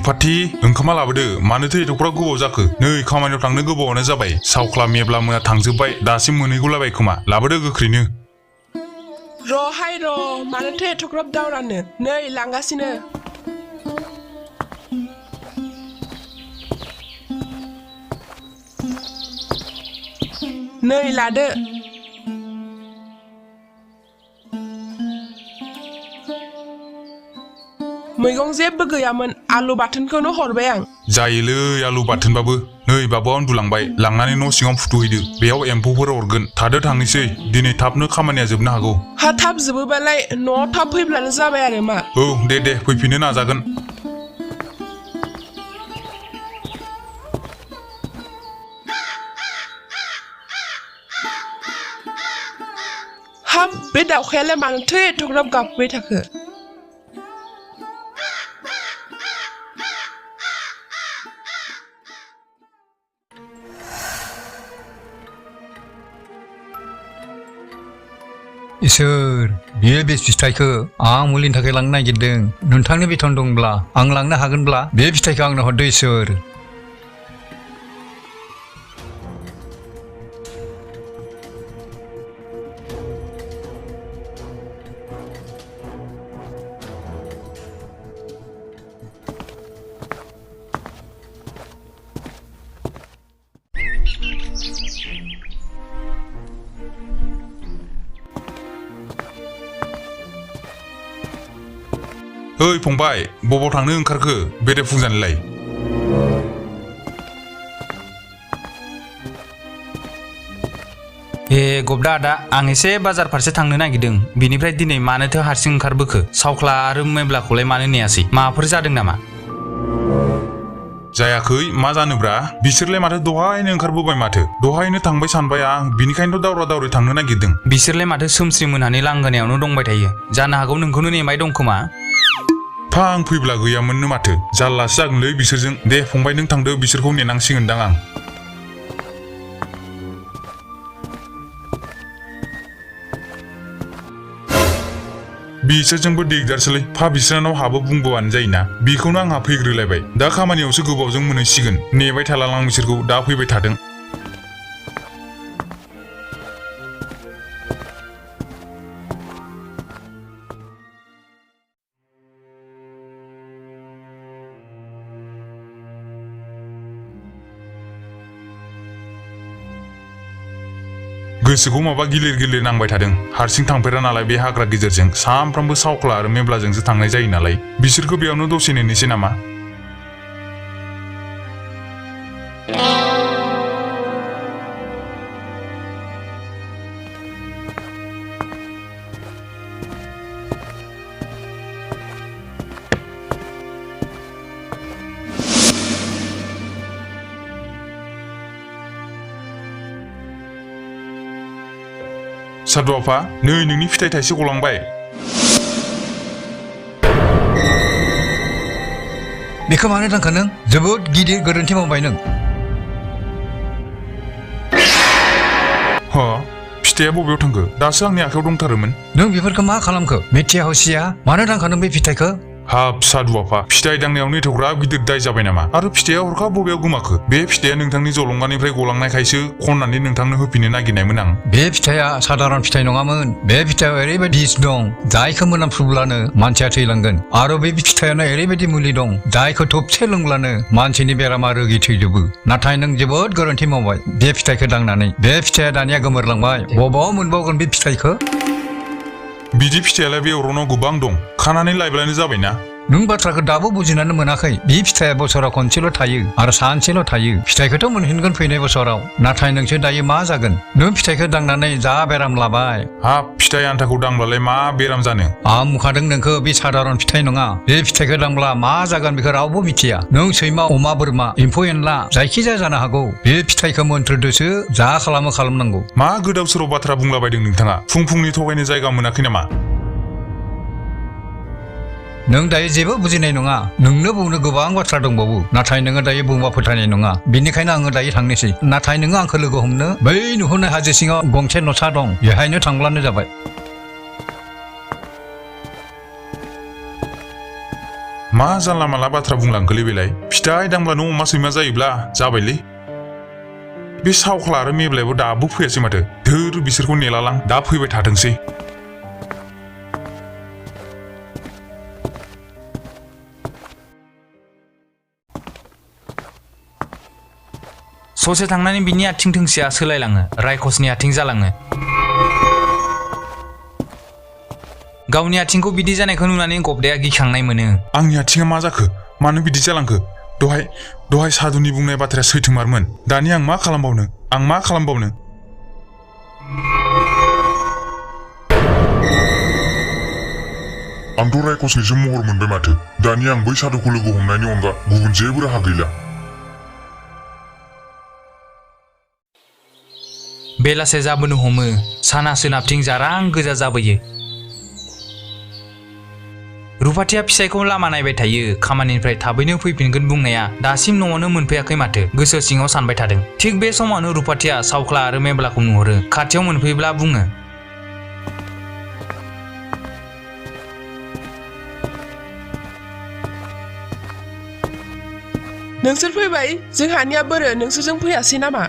रुपाथि ओंखामा लाबोदो मानोथो एथ'ग्रा गोबाव जाखो नै खामानियाव थांनो गोबावानो जाबाय सावख्ला मेब्ला मोना थांजोबबाय दासिम मोनहैगौलाबाय खोमा लाबोदो गोख्रैनो र' मानोथो एथ'ग्राब दावरानो नै लांगासिनो नै लादो मैगं जेबो गैयामोन आलु बाथोनखौनो हरबाय आं जायोलै आलु बाथोनबाबो नै बाबुआ उन्दुलांबाय लांनानै न' सिङाव फुथुहैदो बेयाव एम्फौफोर अरगोन थादो थांनोसै दिनै थाबनो खामानिया जोबनो हागौ हा थाब जोबोबालाय न'आव थाब फैब्लानो जाबाय आरो मा औ दे फैफिननो नाजागोन हाब बे दाउखायालाय मानोथो एथ'ग्राब गाबबाय थाखो इसोर बे फिथाइखौ आं मुलिनि थाखाय लांनो नागिरदों नोंथांनि बेथन दंब्ला आं लांनो हागोनब्ला बे फिथाइखौ आंनो हरदो इसोर ओइ फंबाय बबाव थांनो ओंखारखो बेरेफुंजानिलाय हे गबदा आदा आं एसे बाजार फारसे थांनो नागिरदों बिनिफ्राय दिनै मानोथो हारसिं ओंखारबोखो सावख्ला आरो मेब्लाखौलाय मानो नेयासै माबाफोर जादों नामा जायाखै मा जानोब्रा बिसोरलाय माथो दहायनो ओंखारबोबाय माथो दहायनो थांबाय सानबाय आं बिनिखायनोथ' दावरा दावरि थांनो नागिरदों बिसोरलाय माथो सोमस्रि मोनहानि लांगोनायावनो दंबाय थायो जानो हागौ नोंखौनो नेबाय दं खोमा आं फैब्ला गैयामोननो माथो जारलासो जागोनलै बिसोरजों दे फंबाय नों थांदो बिसोरखौ नेनांसिगोनदां आं बिसोरजोंबो दिगदारसोलै बिसोरनाव हाबो बुंबोआनो जायोना बेखौनो आंहा फैग्रोलायबाय दा खामानियावसो गोबावजों मोनहैसिगोन नेबाय थालां बिसोरखौ दा फैबाय थादों गोसोखौ माबा गिलिर नांबाय थादों हारसिं थांफेरा नालाय बे हाग्रा गेजेरजों सामफ्रामबो सावख्ला आरो मेब्लाजोंसो थांनाय जायो नालाय बिसोरखौ बेयावनो दसे नेनोसै नामा सादु आफा नै नोंनि फिथाइ थाइसे गलांबाय बेखौ मानो थांखो नों जोबोद गिदिर गोरोन्थि मावबाय नों फिथाइया बबेयाव थांखो दासो आंनि आखायाव दंथारोमोन नों बेफोरखौ मा खालामखो मिथिया हसिया मानो थांखो नों बे फिथाइखौ हाब सादु आफा फिथाइ दांनायावनो एथ'ग्राब गिदिर दाय जाबाय नामा आरो फिथाइया हरखाब बबेयाव गोमाखो बे फिथाइया नोंथांनि जलंगानिफ्राय गलांनायखायसो खननानै नोंथांनो होफिननो नागिरनायमोन आं बे फिथाइया साधारन फिथाइ नङामोन बे फिथाइयाव ओरैबायदि बिस दं जायखौ मोनामफ्रुब्लानो मानसिया थैलांगोन आरो बे फिथाइयावनो ओरैबायदि मुलि दं जायखौ थोबसे लोंब्लानो मानसिनि बेरामा रोगि थैजोबो नाथाय नों जोबोद गोरोन्थि मावबाय बे फिथाइखौ दांनानै बे फिथाइया दानिया गोमोरलांबाय बबाव मोनबावगोन बे फिथाइखौ बिदि फिथाइयालाय बे अरनाव गोबां दं खानानै लायब्लानो जाबायना नों बाथ्राखौ दाबो बुजिनानै मोनाखै बे फिथाइया बोसोराव खनसेल' थायो आरो सानसेल' थायो फिथाइखौथ' मोनहैगोन फैनाय बोसोराव नाथाय नोंसोर दायो मा जागोन नों फिथाइखौ दांनानै जा बेराम लाबाय हाब फिथाइ आन्थाखौ दांब्लालाय मा बेराम जानो आं बुंखादों नोंखौ बे साधारन फिथाइ नङा बे फिथाइखौ दांब्ला मा जागोन बेखौ रावबो मिथिया नों सैमा अमा बोरमा एम्फौ एनला जायखिजाया जानो हागौ बे फिथाइखौ मोन्थ्रोदोसो जा खालामनांगौ मा गोदाव सोराव बाथ्रा बुंलाबायदों नोंथाङा फुंनि थगायनो जायगा मोनाखै नामा नों दायो जेबो बुजिनाय नङा नोंनो बुंनो गोबां बाथ्रा दंबावो नाथाय नोङो दायो बुंबा फोथायनाय नङा बेनिखायनो आङो दायो थांनोसै नाथाय नोङो आंखौ लोगो हमनो बै नुहुरनाय हाजो सिङाव गंसे न'सा दं बेहायनो थांब्लानो जाबाय मा जानला माला बाथ्रा बुंलांखोलै बेलाय फिथाइ दांब्लानो अमा सैमा जायोब्ला जाबायलै बे सावख्ला आरो मेब्लायाबो दाबो फैयासै माथो धोर बिसोरखौ नेलालां दा फैबाय थाथोंसै ससे थांनानै बिनि आथिं थोंसेया सोलायलाङो रायखसनि आथिं जालाङो गावनि आथिंखौ बिदि जानायखौ नुनानै गबदाया गिखांनाय मोनो आंनि आथिङा मा जाखो मानो बिदि जालांखो दहाय साधुनि बुंनाय बाथ्राया सैथोमारमोन दानि आं मा खालामबावनो आंथ' रायखसनिसो महर मोनबाय माथो दानि आं बै साधुखौ लोगो हमनायनि अनगा गुबुन जेबो राहा गैला बेलासे जाबोनो हमो साना सोनाबथिं जारां गोजा जाबोयो रुपाथिया फिसायखौ लामा नायबाय थायो खामानिनिफ्राय थाबैनो फैफिनगोन बुंनाया दासिम न'आवनो मोनफैयाखै माथो गोसो सिङाव सानबाय थादों थिग बे समावनो रुपाथिया सावख्ला आरो मेब्लाखौ नुहरो खाथियाव मोनफैब्ला बुङो नोंसोर फैबाय जोंहानिया बोरो नोंसोरजों फैयासै नामा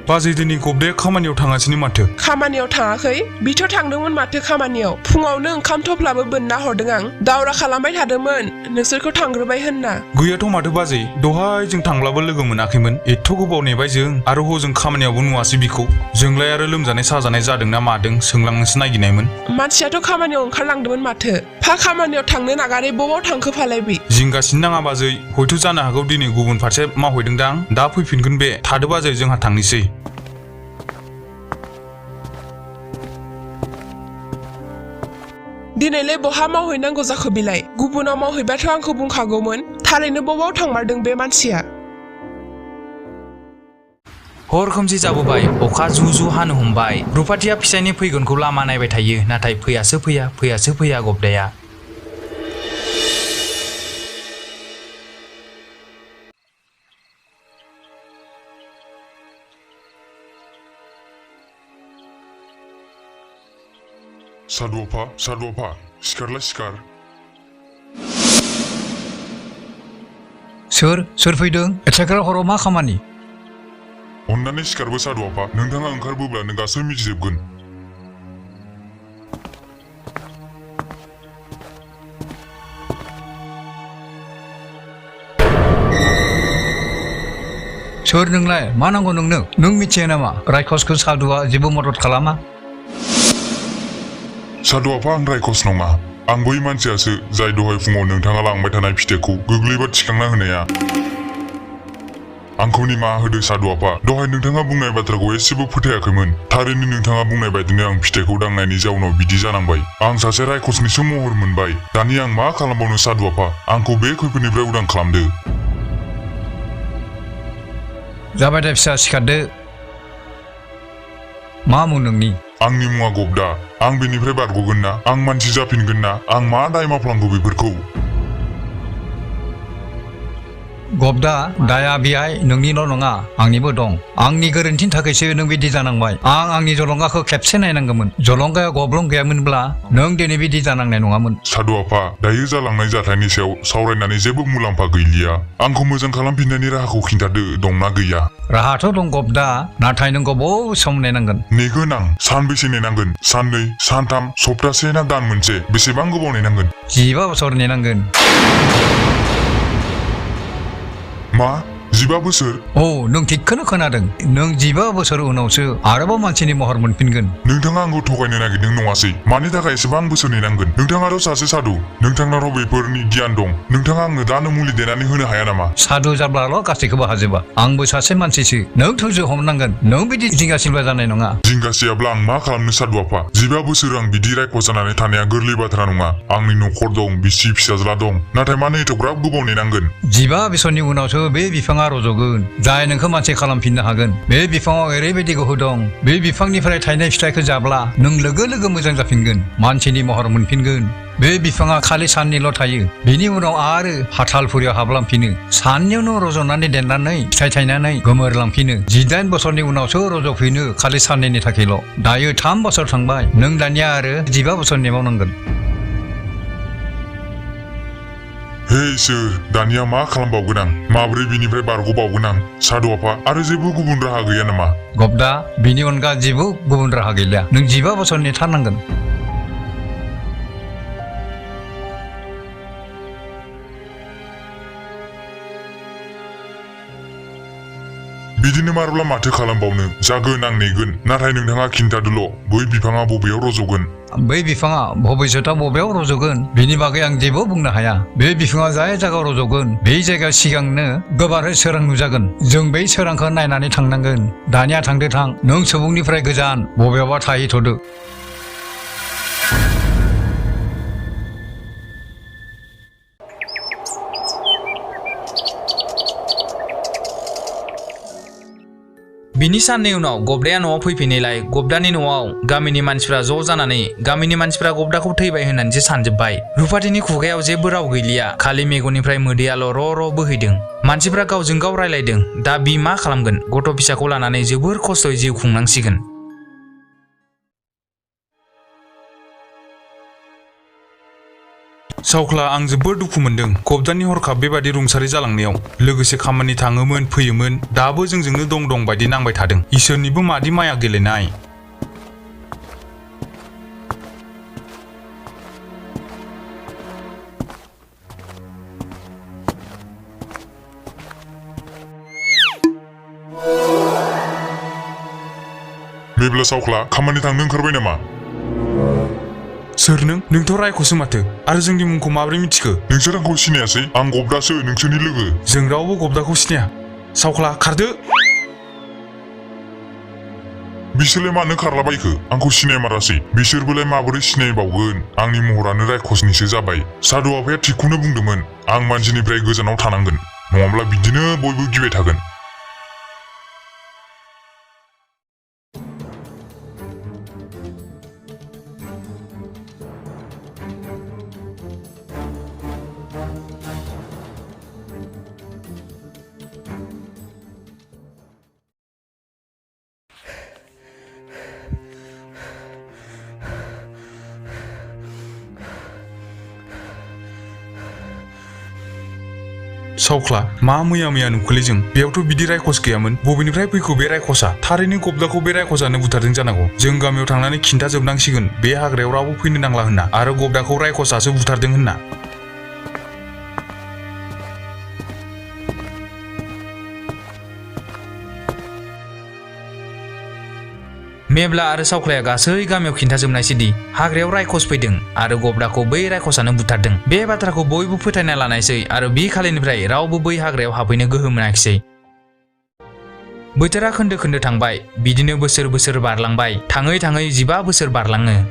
बाजै दिनै गबदाया खामानियाव थाङासैनो माथो खामानियाव थाङाखै बिथ' थांदोंमोन माथो खामानियाव फुङावनो ओंखाम थफ्लाबो बोनना हरदों आं दावरा खालामबाय थादोंमोन नोंसोरखौ थांग्रोबाय होनना गैयाथ' माथो बाजै दहाय जों थांब्लाबो लोगो मोनाखैमोन एथ' गोबाव नेबाय जों आरो हजों खामानियावबो नुवासै बिखौ जोंलाय आरो लोमजानाय साजानाय जादोंना मादों सोंलांनोसो नागिरनायमोन मानसियाथ' खामानियाव ओंखारलांदोंमोन माथो फा खामानियाव थांनो नागारै बबाव थांखो फालाय बे जिंगासिनो नाङा बाजै हयथ' जानो हागौ दिनै गुबुन फारसे मावहैदोंदां दा फैफिनगोन बे थादो बाजै जोंहा थांनोसै दिनैलाय बहा मावहैनांगौ जाखो बिलाय गुबुनाव मावहैबाथ' आंखौ बुंखागौमोन थारैनो बबाव थांमारदों बे मानसिया हर खोमसि जाबोबाय अखा जु हानो हमबाय रुपाथिया फिसायनि फैगोनखौ लामा नायबाय थायो नाथाय फैयासो फैया गबदाया साधु अफा सिखारलाय सिखार सोर फैदों एथाग्रा हराव मा खामानि अन्नानै सिखारबो साधु अफा नोंथाङा ओंखारबोब्लानो गासैबो मिथिजोबगोन सोर नोंलाय मा नांगौ नोंनो नों मिथिया नामा रायखसखौ साधुआ जेबो मदद खालामा साधु अफा आं रायखस नङा आं बै मानसियासो जाय दहाय फुङाव नोंथाङा लांबाय थानाय फिथाइखौ गोग्लैबा थिखांना होनाया आंखौ निमाहा होदो साधु अफा दहाय नोंथाङा बुंनाय बाथ्राखौ एसेबो फोथायाखैमोन थारैनो नोंथाङा बुंनाय बायदिनो आं फिथाइखौ दांनायनि जाउनाव बिदि जानांबाय आं सासे रायखसनिसो महर मोनबाय दानि आं मा खालामबावनो साधु अफा आंखौ बे खैफोदनिफ्राय उदां खालामदो जाबाय दे फिसा सिखारदो मा मुं नोंनि आंनि मुङा गबदा आं बेनिफ्राय बारग'गोन ना आं मानसि जाफिनगोन ना आं मा दाय मावफ्लांगौ बेफोरखौ गबदा दाया बेहाय नोंनिल' नङा आंनिबो दं आंनि गोरोन्थिनि थाखायसो नों बिदि जानांबाय आं आंनि जलंगाखौ खेबसे नायनांगौमोन जलंगाया गब्लं गैयामोनब्ला नों दिनै बिदि जानांनाय नङामोन साधु अफा दायो जालांनाय जाथायनि सायाव सावरायनानै जेबो मुलाम्फा गैलिया आंखौ मोजां खालामफिननायनि राहाखौ खिन्थादो दंना गैया राहाथ' दं गबदा नाथाय नों गोबाव सम नेनांगोन नेगोन आं सानबेसे नेनांगोन साननै सानथाम सप्तासे ना दान मोनसे बेसेबां गोबाव नेनांगोन 15 बोसोर नेनांगोन मा 15 बोसोर औ नों थिगखौनो खोनादों नों 15 बोसोर उनावसो आरोबाव मानसिनि महर मोनफिनगोन नोंथाङा आंखौ थगायनो नागिरदों नङासै मानि थाखाय एसेबां बोसोर नेनांगोन नोंथाङाथ' सासे साधु नोंथांनाव बेफोरनि गियान दं नोंथाङा आंनो दानो मुलि देनानै होनो हाया नामा साधु जाब्लाल' गासैखौबो हाजोबा आंबो सासे मानसिसो नों थौजो हमनांगोन नों बिदि जिंगासिनबा जानाय नङा जिंगासियाब्ला आं मा खालामनो साधु आफा 15 बोसोर आं बिदि रायखस जानानै थानाया गोरलै बाथ्रा नङा आंनि न'खर दं बिसि फिसाज्ला दं नाथाय मानो एथ'ग्राब गोबाव नेनांगोन 15 बोसोरनि उनावसो बे बिफाङा रज'गोन जाय नोंखौ मानसि खालामफिननो हागोन बे बिफाङाव ओरैबायदि गोहो दं बे बिफांनिफ्राय थायनाय फिथाइखौ जाब्ला नों लोगो लोगो मोजां जाफिनगोन मानसिनि महर मोनफिनगोन बे बिफाङा खालि साननिल' थायो बिनि उनाव आरो हाथालफुरियाव हाबलांफिनो साननियावनो रज'नानै देरनानै फिथाइ थायनानै गोमोरलांफिनो 18 बोसोरनि उनावसो रज'फिनो खालि साननैनि थाखायल' दायो 3 बोसोर थांबाय नों दानिया आरो 15 बोसोर नेबावनांगोन हे इसोर दानिया मा खालामबावगोन आं माबोरै बिनिफ्राय बारग'बावगोन आं साधु आफा आरो जेबो गुबुन राहा गैया नामा गब्दा बिनि अनगा जेबो गुबुन राहा गैलिया नों 15 बोसोर नेथारनांगोन बिदिनो मारब्ला माथो खालामबावनो जागोन आं नेगोन नाथाय नोंथाङा खिन्थादोल' बै बिफाङा बबेयाव रज'गोन बै बिफाङा भबिष्यतआव बबेयाव रज'गोन बिनि बागै आं जेबो बुंनो हाया बे बिफाङा जाय जायगायाव रज'गोन बे जायगायाव सिगांनो गोबारै सोरां नुजागोन जों बै सोरांखौ नायनानै थांनांगोन दानिया थांदो थां नों सुबुंनिफ्राय गोजान बबेयावबा थाहैथ'दो बिनि साननै उनाव गब्दाया न'आव फैफिननायलाय गब्दानि न'आव गामिनि मानसिफ्रा ज' जानानै गामिनि मानसिफ्रा गब्दाखौ थैबाय होननानैसो सानजोब्बाय रुपाथिनि खुगायाव जेबो राव गैलिया खालि मेगननिफ्राय मोदैयाल' र' र' बोहैदों मानसिफ्रा गावजों गाव रायलायदों दा बि मा खालामगोन गथ' फिसाखौ लानानै जोबोर खस्थ'यै जिउ खुंनांसिगोन सावख्ला आं जोबोद दुखु मोनदों गब्दानि हरखाब बेबादि रुंसारि जालांनायाव लोगोसे खामानि थाङोमोन फैयोमोन दाबो जोंजोंनो दं बायदि नांबाय थादों इसोरनिबो मादि माया गेलेनाय मेब्ला सावख्ला खामानि थांनो ओंखारबाय नामा सोर नोंथ' रायख'सो माथो आरो जोंनि मुंखौ माबोरै मिथिखो नोंसोर आंखौ सिनायासै आं गब्दासो नोंसोरनि लोगो जों रावबो गब्दाखौ सिनाया सावख्ला खारदो बिसोरलाय मानो खारलाबायखो आंखौ सिनायमारासै बिसोरबोलाय माबोरै सिनायबावगोन आंनि महरानो रायखसनिसो जाबाय साधु आफाया थिगखौनो बुंदोंमोन आं मानसिनिफ्राय गोजानाव थानांगोन नङाब्ला बिदिनो बयबो गिबाय थागोन सावख्ला मा मैया नुखोलै जों बेयावथ' बिदि रायखस गैयामोन बबेनिफ्राय फैखो बे रायखसा थारैनो गब्दाखौ बे रायखसानो बुथारदों जानांगौ जों गामियाव थांनानै खिन्थाजोबनांसिगोन बे हाग्रायाव रावबो फैनो नांला होनना आरो गब्दाखौ रायखसासो बुथारदों होनना मेब्ला आरो सावख्लाया गासै गामियाव खिन्थाजोबनायसैदि हाग्रायाव रायखस फैदों आरो गब्दाखौ बै रायखसानो बुथारदों बे बाथ्राखौ बयबो फोथायना लानायसै आरो बे खालिनिफ्राय रावबो बै हाग्रायाव हाबहैनो गोहो मोनाखिसै बोथोरा खोन्दो खोन्दो थांबाय बिदिनो बोसोर बारलांबाय थाङै 15 बोसोर बारलाङो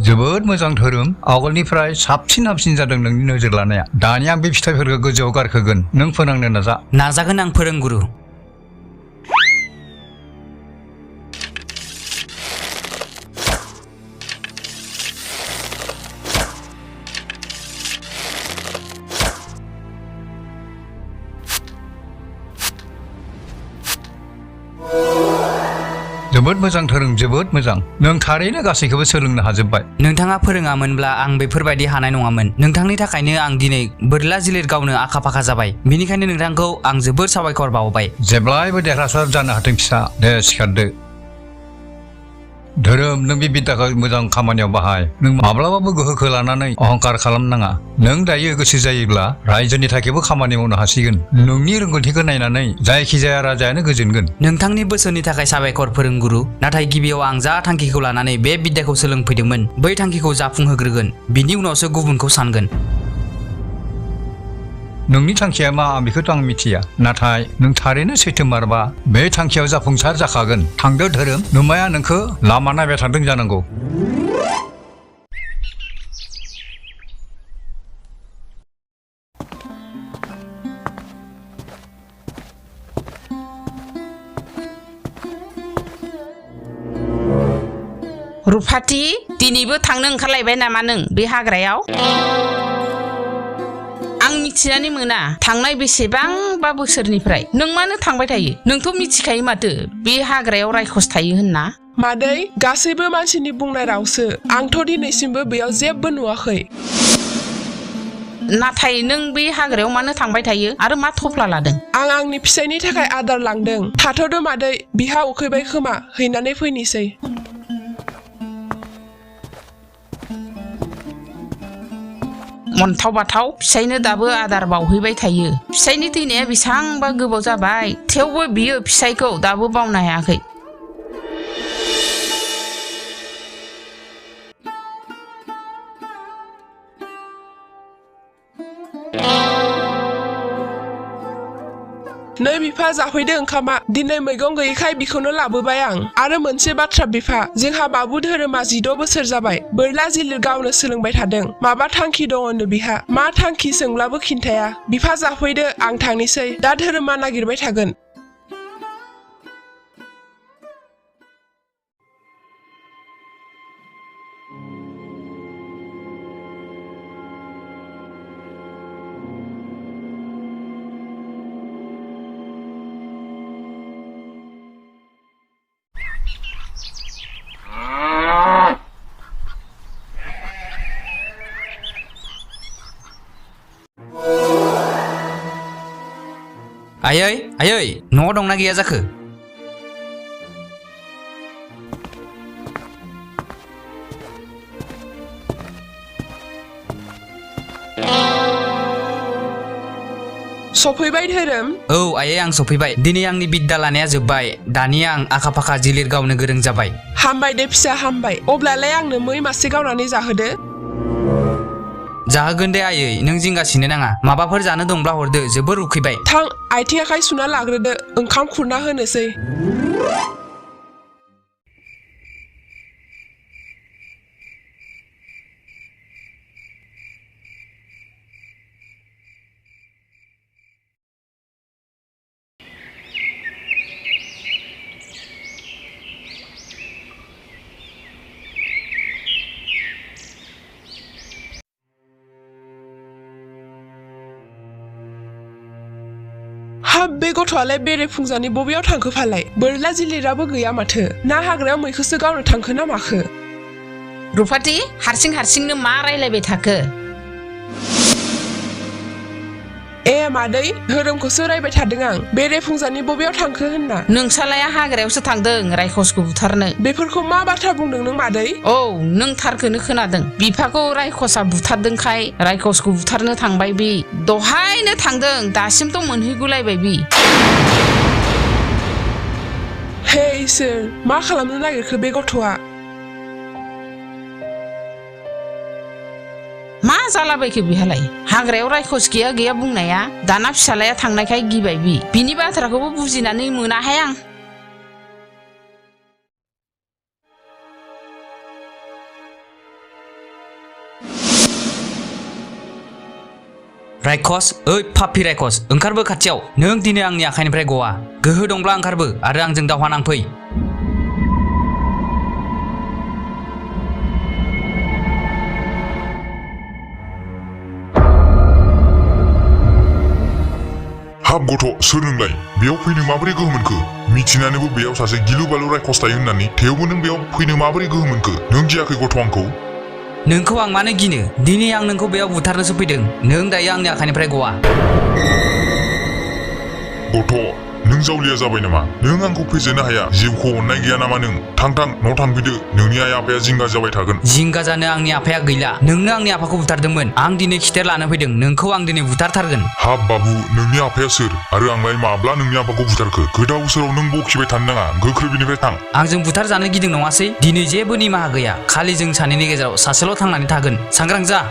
जोबोद मोजां धोरोम आवगोलनिफ्राय साबसिन हामसिन जादों नोंनि नोजोर लानाया दानिया बे फिथाइफोरखौ गोजौआव गारखोगोन नों फोनांनो नाजागोन आं फोरोंगुरु जोबोद मोजां धोरोम जोबोद मोजां नों थारैनो गासैखौबो सोलोंनो हाजोबबाय नोंथाङा फोरोङामोनब्ला आं बेफोरबायदि हानाय नङामोन नोंथांनि थाखायनो आं दिनै बोरला जिलिर गावनो आखा फाखा जाबाय बेनिखायनो नोंथांखौ आं जोबोद साबायखर बावबाय जेब्लायबो देरहासार जानो हाथों फिसा दे सिखारदो धोरोम नों बे बिद्दाखौ मोजां खामानियाव बाहाय नों माब्लाबाबो गोहोखौ लानानै अहंकार खालामनाङा नों दायो गोसो जायोब्ला रायजोनि थाखायबो खामानि मावनो हासिगोन नोंनि रोंगौथिखौ नायनानै जायखिजाया राजायानो गोजोनगोन नोंथांनि बोसोननि थाखाय साबायखर फोरोंगुरु नाथाय गिबियाव आं जा थांखिखौ लानानै बे बिद्दाखौ सोलोंफैदोंमोन बै थांखिखौ जाफुंहोग्रोगोन बिनि उनावसो गुबुनखौ सानगोन नोंनि थांखिया मा बेखौथ' आं मिथिया नाथाय नों थारैनो सैथोमारबा बे थांखियाव जाफुंसार जाखागोन थांदो धोरोम नुमाया नोंखौ लामा नायबाय थादों जानांगौ रुपाथि दिनैबो थांनो ओंखारलायबाय नामा नों बे हाग्रायाव आं मिथिनानै मोना थांनाय बेसेबांबा बोसोरनिफ्राय नों मानो थांबाय थायो नोंथ' मिथिखायो माथो बे हाग्रायाव रायखस थायो होनना मादै गासैबो मानसिनि बुंनाय रावसो आंथ' दिनैसिमबो बेयाव जेबो नुवाखै नाथाय नों बे हाग्रायाव मानो थांबाय थायो आरो मा थफ्ला लादों आं आंनि फिसायनि थाखाय आदार लांदों थाथ'दो मादै बिहा उखैबाय खोमा हैनानै फैनोसै अन्थाव बाथाव फिसायनो दाबो आदार बावहैबाय थायो फिसायनि थैनाया बेसांबा गोबाव जाबाय थेवबो बियो फिसायखौ दाबो बावनो हायाखै नै बिफा जाफैदो ओंखामा दिनै मैगं गैयैखाय बिखौनो लाबोबाय आं आरो मोनसे बाथ्रा बिफा जोंहा बाबु धोरोमा 16 बोसोर जाबाय बोरला जिलिर गावनो सोलोंबाय थादों माबा थांखि दङनो बिहा मा थांखि सोंब्लाबो खिन्थाया बिफा जाफैदो आं थांनोसै दा धोरोमा नागिरबाय थागोन आयै न'आव दंना गैया जाखो सफैबाय धोरोम औ आयै आं सफैबाय दिनै आंनि बिद्दा लानाया जोब्बाय दानिया आं आखा फाखा जिलिर गावनो गोरों जाबाय हामबाय दे फिसा हामबाय अब्लालाय आंनो मै मासे गावनानै जाहोदो जाहोगोन दे आयै नों जिंगासिनो नाङा माबाफोर जानो दंब्ला हरदो जोबोर उखैबाय थां आथिं आखाइ सुना लाग्रोदो ओंखाम खुरना होनोसै हाब बे गथ'आलाय बेरेफुंजानि बबेयाव थांखो फालाय बोरला जिलिराबो गैया माथो ना हाग्रायाव मैखौसो गावनो थांखो ना माखो रुफाथि हारसिंनो मा रायलायबाय थाखो ए मादै धोरोमखौसो रायबाय थादों आं बेरेफुंजानि बबेयाव थांखो होनना नोंसालाया हाग्रायावसो थांदों रायखसखौ बुथारनो बेफोरखौ मा बाथ्रा बुंदों नों मादै औ नों थारखौनो खोनादों बिफाखौ रायखसा बुथारदोंखाय रायखसखौ बुथारनो थांबाय बि दहायनो थांदों दासिमथ' मोनहैगुलायबाय बि हे इसोर मा खालामनो नागिरखो बे गथ'आ मा जालाबायखो बिहालाय हाग्रायाव रायखस गैया बुंनाया दाना फिसालाया थांनायखाय गिबाय बिनि बाथ्राखौबो बुजिनानै मोनाहाय आं रायखस ओइ पापि रायखस ओंखारबो खाथियाव नों दिनै आंनि आखाइनिफ्राय गवा गोहो दंब्ला ओंखारबो आरो आंजों दावहा नांफै हाब गथ' सोर नोंलाय बेयाव फैनो माबोरै गोहो मोनखो मिथिनानैबो बेयाव सासे गिलु बालु रायखस थायो होननानै थेवबो नों बेयाव फैनो माबोरै गोहो मोनखो नों गियाखै गथ' आंखौ नोंखौ आं मानो गिनो दिनै आं नोंखौ बेयाव बुथारनोसो फैदों नों दायो आंनि आखाइनिफ्राय गवा गथ' नों जावलिया जाबाय नामा नों आंखौ फेजेननो हाया जिउखौ अननाय गैया नामा नों थां न'आव थांफैदो नोंनि आइ आफाया जिंगा जाबाय थागोन जिंगा जानो आंनि आफाया गैला नोंनो आंनि आफाखौ बुथारदोंमोन आं दिनै खिथेर लानो फैदों नोंखौ आं दिनै बुथारथारगोन हाब बाबु नोंनि आफाया सोर आरो आंलाय माब्ला नोंनि आफाखौ बुथारखो गोदाव सोराव नों बखिबाय थानो नाङा गोख्रै बिनिफ्राय थां आंजों बुथार जानो गिदिं नङासै दिनै जेबो निमाहा गैया खालि जों सानैनि गेजेराव सासेल' थांनानै थागोन सांग्रां जा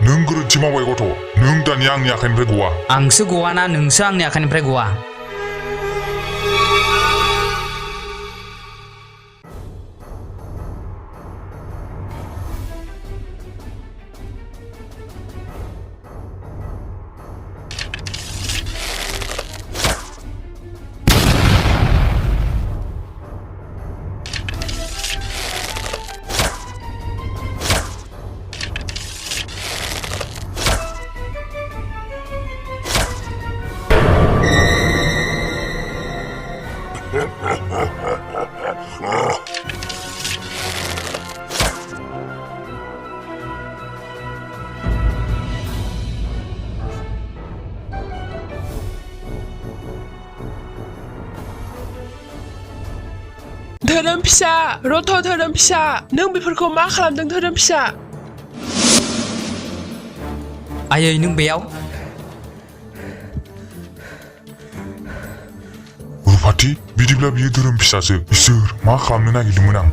नों गोरोन्थि मावबाय गथ' नों दानिया आंनि आखाइनिफ्राय गवा आंसो गवा ना नोंसो आंनि आखाइनिफ्राय गवा धोरोम फिसा रथ' धोरोम फिसा नों बेफोरखौ मा खालामदों धोरोम फिसा आयै नों बेयाव रुफाथि बिदिब्ला बियो धोरोम फिसासो इसोर मा खालामनो नागिरदोंमोन आं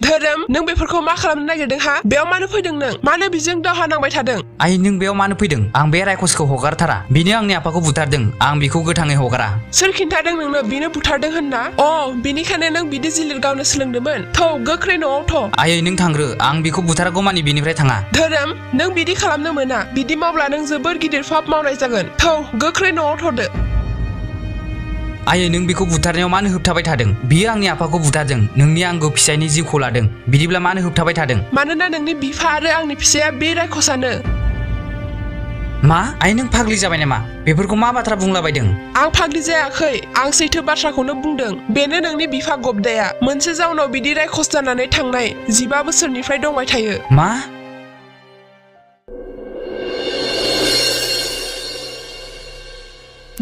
धोरोम नों बेफोरखौ मा खालामनो नागिरदों हा बेयाव मानो फैदों नों मानो बिजों दावहा नांबाय थादों आयै नों बेयाव मानो फैदों आं बे रायखसखौ हगारथारा बिनो आंनि आफाखौ बुथारदों आं बिखौ गोथाङै हगारा सोर खिन्थादों नोंनो बिनो बुथारदों होनना बिनिखायनो नों बिदि जिलिर गावनो सोलोंदोंमोन थौ गोख्रै न'आव थ' आयै नों थांग्रो आं बिखौ बुथारागौ मानि बिनिफ्राय थाङा धोरोम नों बिदि खालामनो मोना बिदि मावब्ला नों जोबोर गिदिर फाब मावनाय जागोन थौ गोख्रै न'आव थ'दो आयै नों बिखौ बुथारनायाव मानो होबथाबाय थादों बियो आंनि आफाखौ बुथारदों नोंनि आंगो फिसायनि जिउखौ लादों बिदिब्ला मानो होबथाबाय थादों मानोना नोंनि बिफा आरो आंनि फिसाया बे रायखसानो मा आयै नों फाग्लि जाबाय नामा बेफोरखौ मा बाथ्रा बुंलाबायदों आं फाग्लि जायाखै आं सैथो बाथ्राखौनो बुंदों बेनो नोंनि बिफा गबदाया मोनसे जाउनाव बिदि रायखस जानानै थांनाय 15 बोसोरनिफ्राय दंबाय थायो मा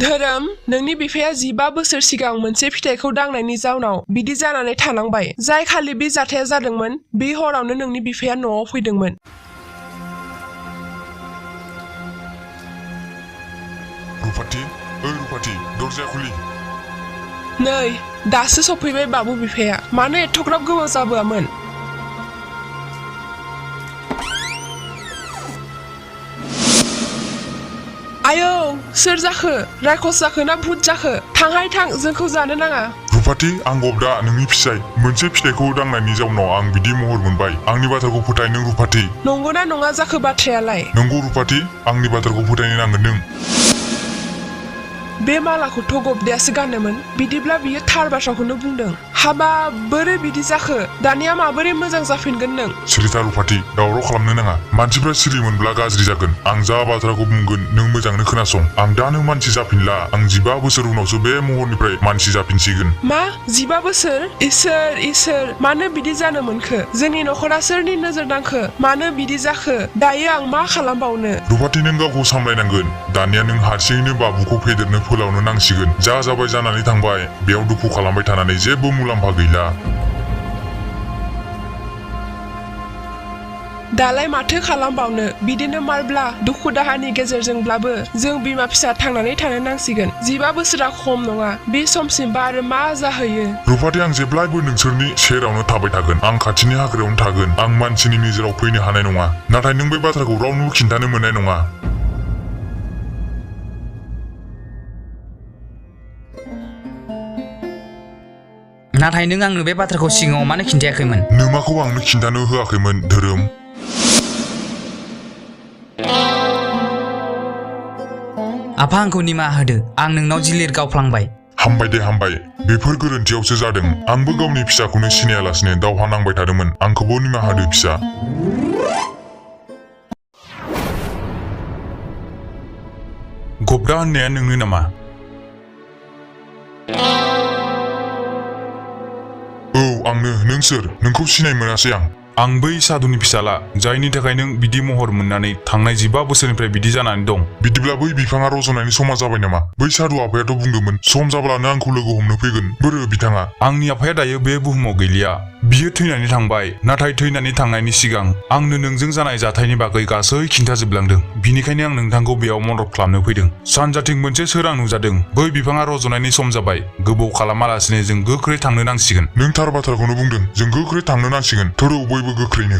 धोरोम नोंनि बिफाया 15 बोसोर सिगां मोनसे फिथाइखौ दांनायनि जाउनाव बिदि जानानै थानांबाय जाय खालि बे जाथाया जादोंमोन बे हरावनो नोंनि बिफाया न'आव फैदोंमोन रुफाथि रुफाथि दरजाया खुलि नै दासो सफैबाय बाबु बिफाया मानो एथ'ग्राब गोबाव जाबोआमोन आयौ सोर जाखो रायखस जाखो ना भुत जाखो थांहाय थां जोंखौ जानो नाङा रुफाथि आं गबदा नोंनि फिसाय मोनसे फिथाइखौ दांनायनि जाउनाव आं बिदि महर मोनबाय आंनि बाथ्राखौ फोथाय नों रुफाथि नंगौना नङा जाखो बाथ्रायालाय नंगौ रुफाथि आंनि बाथ्राखौ फोथायनो नांगोन नों बे मालाखौथ' गबदायासो गानोमोन बिदिब्ला बियो थार बाथ्राखौनो बुंदों हाबा बोरै बिदि जाखो दानिया माबोरै मोजां जाफिनगोन नों सिरिथा रुफाथि दावराव खालामनो नाङा मानसिफ्रा सिरि मोनब्ला गाज्रि जागोन आं जा बाथ्राखौ बुंगोन नों मोजांनो खोनासं आं दानो मानसि जाफिनला आं 15 बोसोर उनावसो बे महरनिफ्राय मानसि जाफिनसिगोन मा 15 बोसोर इसोर मानो बिदि जानो मोनखो जोंनि न'खरा सोरनि नोजोर नांखो मानो बिदि जाखो दायो आं मा खालामबावनो रुफाथि नों गावखौ सामलायनांगोन दानिया नों हारसिङैनो बाबुखौ फेदेरनो फोलावनो नांसिगोन जा जाबाय जानानै थांबाय बेयाव दुखु खालामबाय थानानै जेबो मुलाम्फा गैला दालाय माथो खालामबावनो बिदिनो मारब्ला दुखु दाहानि गेजेरजोंब्लाबो जों बिमा फिसा थांनानै थानो नांसिगोन 15 बोसोरा खम नङा बे समसिमबा आरो मा जाहैयो रुफाथि आं जेब्लायबो नोंसोरनि सेरावनो थाबाय थागोन आं खाथिनि हाग्रायावनो थागोन आं मानसिनि नोजोराव फैनो हानाय नङा नाथाय नों बे बाथ्राखौ रावनोबो खिन्थानो मोननाय नङा नाथाय नों आंनो बे बाथ्राखौ सिगाङाव मानो खिन्थायाखैमोन नोमाखौ आंनो खिन्थानो होआखैमोन धोरोम आफा आंखौ निमाहा होदो आं नोंनाव जिलिर गावफ्लांबाय हामबाय दे हामबाय बेफोर गोरोन्थियावसो जादों आंबो गावनि फिसाखौनो सिनायालासिनो दावहा नांबाय थादोंमोन आंखौबो निमाहा होदो फिसा गबदा होननाया नोंनो नामा औ आंनो नों सोर नोंखौ सिनाय मोनासै आं बै साधुनि फिसाला जायनि थाखाय नों बिदि महर मोननानै थांनाय 15 बोसोरनिफ्राय बिदि जानानै दं बिदिब्ला बै बिफाङा रज'नायनि समा जाबाय नामा बै साधु आफायाथ' बुंदोंमोन सम जाब्लानो आंखौ लोगो हमनो फैगोन बोरो बिथाङा आंनि आफाया दायो बे बुहुमाव गैलिया बियो थैनानै थांबाय नाथाय थैनानै थांनायनि सिगां आंनो नोंजों जानाय जाथायनि बागै गासै खिन्थाजोबलांदों बिनिखायनो आं नोंथांखौ बेयाव मदद खालामनो फैदों सानजाथिं मोनसे सोरां नुजादों बै बिफाङा रज'नायनि सम जाबाय गोबाव खालामालासिनो जों गोख्रै थांनो नांसिगोन नों थार बाथ्राखौनो बुंदों जों गोख्रै थांनो नांसिगोन थोरौ बयबो गोख्रैनो